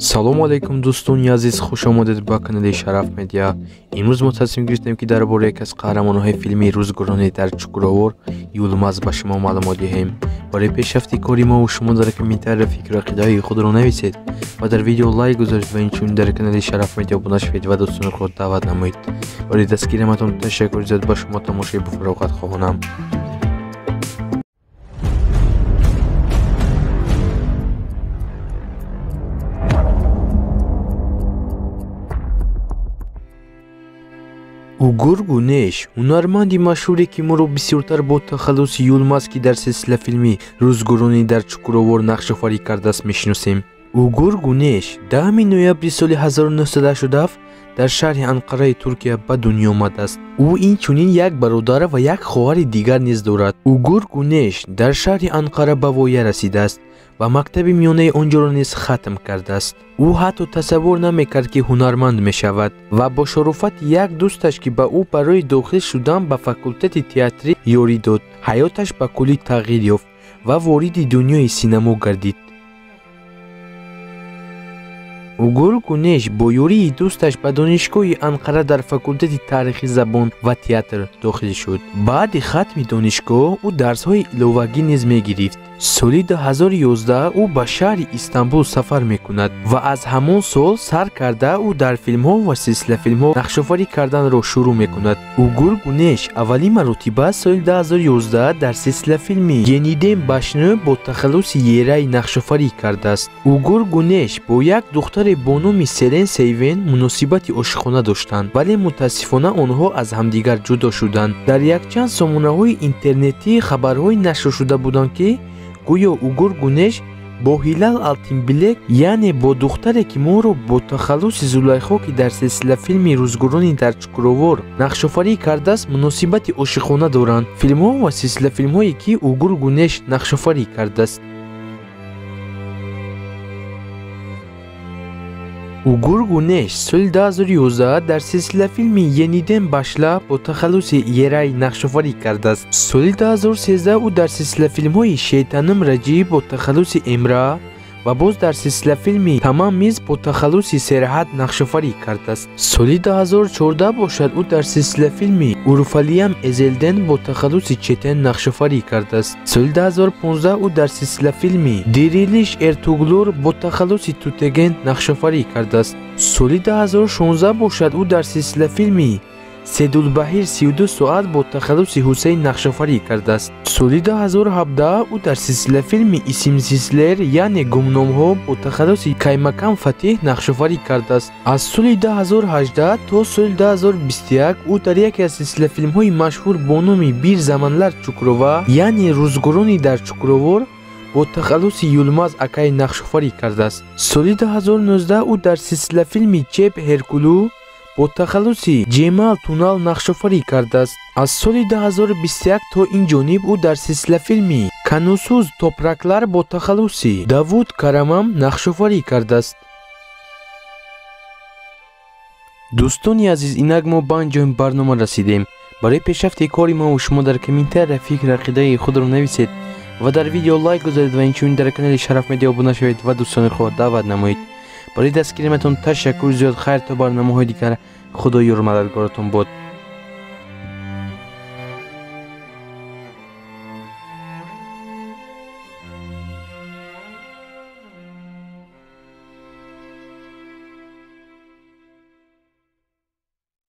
салому алайкум дӯстони азиз, хуш омадед ба канали Шараф Медиа. имрӯз мо тасмим гирифтем ки дар бораи яке аз қаҳрамонҳои филми Рӯзгорони дар Чукуровор Юлмаз ба шумо маълумот диҳем. барои пешрафти кори мо шумо дар комментария фикру ақидаҳои худро нависед ва дар видео лайк гузоред ва инчунин дар канали Шараф Медиа обуна шавед ва дӯстони худро даъват намоед. барои дастгирии матон ташаккури зиёд ба шумо тамошои бафароғат хоҳонам. Угур Гунеш ҳунарманди машҳуре ки моро бисёртар бо тахаллуси Юлмаз ки дар силсила филми Рӯзгорони дар Чукуровор нақшофарӣ кардааст мешиносем. Угур Гунеш 10 ноябри соли 1987 дар шаҳри Анқараи Туркия ба дунё омадааст. ӯ инчунин як бародар ва як хоҳари дигар низ дорад. Угур Гунеш дар шаҳри Анқара ба воя расидааст ва мактаби миёнаи онҷоро низ хатм кардааст. ӯ ҳатто тасаввур намекард ки ҳунарманд мешавад ва бо шарофати як дӯсташ ки ба ӯ барои дохил шудан ба факултати театрӣ ёрӣ дод, ҳаёташ ба куллӣ тағйир ёфт ва вориди дунёи синамо гардид. Угур Гунеш бо ёрии дӯсташ ба донишгоҳи Анқара дар факултати таърихи забон ва театр дохил шуд. баъди хатми донишгоҳ ӯ дарсҳои иловагӣ низ мегирифт. соли 2011 ӯ ба шаҳри Истанбул сафар мекунад ва аз ҳамон сол сар карда ӯ дар филмҳо ва силсилафилмҳо нақшофарӣ карданро шурӯъ мекунад. Угур Гунеш аввалин маротиба соли 2011 дар силсилафилми Yeniden Başını бо тахаллуси Ерай нақшофарӣ кардааст. Угур Гунеш бо як духтаре бо номи Селен Сейвен муносибати ошиқона доштанд, вале мутаассифона онҳо аз ҳамдигар ҷудо шуданд. дар якчанд сомонаҳои интернетӣ хабарҳои нашр шуда буданд ки гӯё Угур Гунеш бо Ҳилал Алтинбилек, яъне бо духтаре ки моро бо тахаллуси Зулайхо ки дар силсилафилми Рӯзгорони дар Чукуровор нақшофарӣ кардааст муносибати ошиқона доранд. филмҳо ва силсилафилмҳое ки Угур Гунеш нақшофарӣ кардааст. Угур Гунеш соли 2011 дар силсилафилми Yeniden Başla бо тахаллуси Ерай нақшофарӣ кардааст. соли 2013 ӯ дар силсилафилмҳои Шейтаним Раҷиб бо тахаллуси Эмра ва боз дар силсилафилми Тамамиз бо тахаллуси Сераҳат нақшофарӣ кардааст. соли 2014 бошад ӯ дар силсилафилми Урфалиям Эзелден бо тахаллуси Четен нақшофарӣ кардааст. соли 2015 ӯ дар силсилафилми Дирилиш Эртуглур бо тахаллуси Тутеген нақшофарӣ кардааст. соли 2016 бошад ӯ дар силсилафилми Седулбаҳир 32 соат бо тахаллуси Ҳусейн нақшофарӣ кардааст. соли 2017 ӯ дар силсилафилми Исмсизлер яъне Гумномҳо бо тахаллуси Каймакам Фатиҳ нақшофарӣ кардааст. аз соли 2018 то соли 2021 ӯ дар яке аз силсилафилмҳои машҳур бо номи Бир заманлар Чукурова яъне Рӯзгорони дар Чукуровор бо тахаллуси Юлмаз Акай нақшофарӣ кардааст. соли 2019 ӯ дар силсилафилми Чеп Ҳеркулу бо тахаллуси Ҷемал Тунал нақшофарӣ кардааст. аз соли 2021 то инҷониб ӯ дар силсилафилми Канусуз Топраклар бо тахаллуси Давуд Карамам нақшофарӣ кардааст. дӯстони азиз, инак мо ба анҷоми барнома расидем. барои пешрафти кори мо шумо дар комментария фикру ақидаи худро нависед ва дар видео лайк гузоред ва инчунин дар канали Шараф Медиа обуна шавед ва дӯстони худро даъват намоед. барои дастгирии матон ташаккури зиёд. хайр то барномаҳои дигар. худоёр мададгоратон бод.